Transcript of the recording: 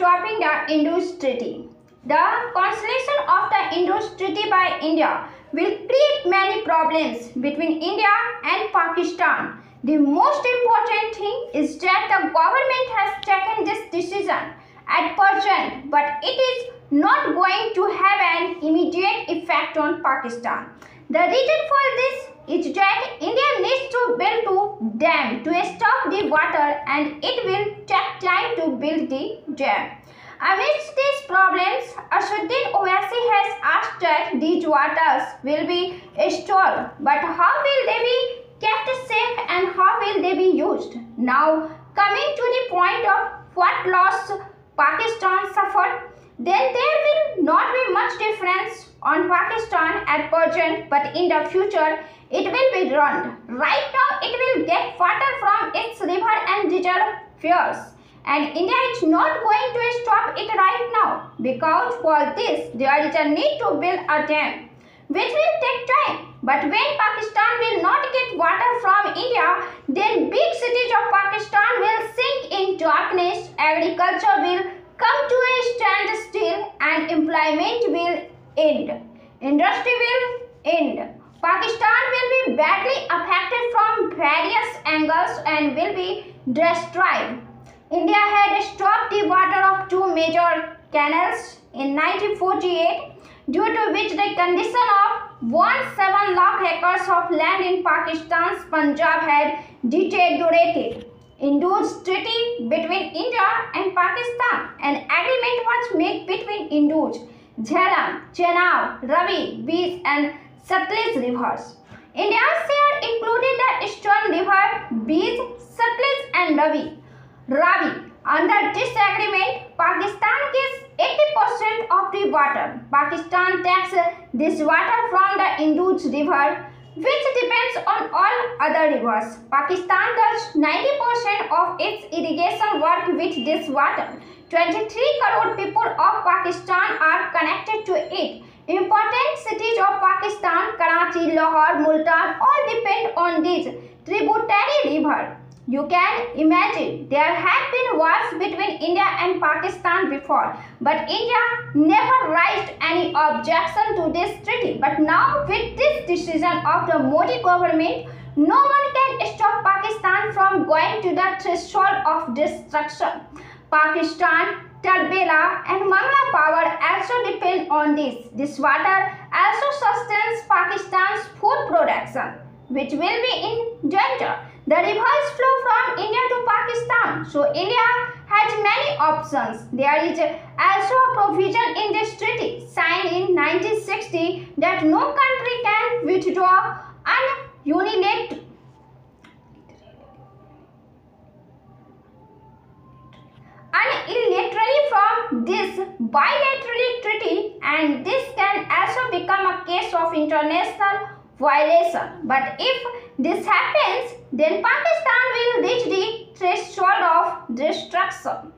stopping the Indus Treaty. The cancellation of the Indus Treaty by India will create many problems between India and Pakistan. The most important thing is that the government has taken this decision at present, but it is not going to have an immediate effect on Pakistan. The reason for this is that India needs to build a dam to stop the water, and it will take time to build the dam. Amidst these problems, Ashaddin Owaisi has asked that these waters will be stored, but how will they be kept safe and how will they be used? Now, coming to the point of what loss Pakistan suffered, then there will not be much difference on Pakistan at present, but in the future it will be run. Right now it will get water from its river and reservoirs, and India is not going to stop it right now, because for this there is a need to build a dam, which will take time. But when Pakistan will not get water from India, then big cities of Pakistan will sink in darkness, agriculture will come to a standstill, and employment will end. Industry will end. Pakistan will be badly affected from various angles and will be destroyed. India had stopped the water of two major canals in 1948, due to which the condition of 17 lakh acres of land in Pakistan's Punjab had deteriorated. Indus Treaty between India and Pakistan. An agreement was made between Indus, Jhelum, Chenab, Ravi, Beach and Satluj rivers. India's share included the eastern river Beach, Satluj and Ravi. Under this agreement, Pakistan gets 80% of the water. Pakistan takes this water from the Indus River, which depends on all other rivers. Pakistan does 90% of its irrigation work with this water. 23 crore people of Pakistan are connected to it. Important cities of Pakistan, Karachi, Lahore, Multan, all depend on this tributary river. You can imagine there have been wars between India and Pakistan before, but India never raised any objection to this treaty. But now with this decision of the Modi government, no one can stop Pakistan from going to the threshold of destruction. Pakistan, Tarbela and Mangla power also depend on this. This water also sustains Pakistan's food production, which will be in danger. The rivers flow from India to Pakistan, so India has many options. There is also a provision in this treaty signed in 1960 that no country can withdraw unilaterally from this bilateral treaty, and this can also become a case of international violation. But if this happens, then Pakistan will reach the threshold of destruction.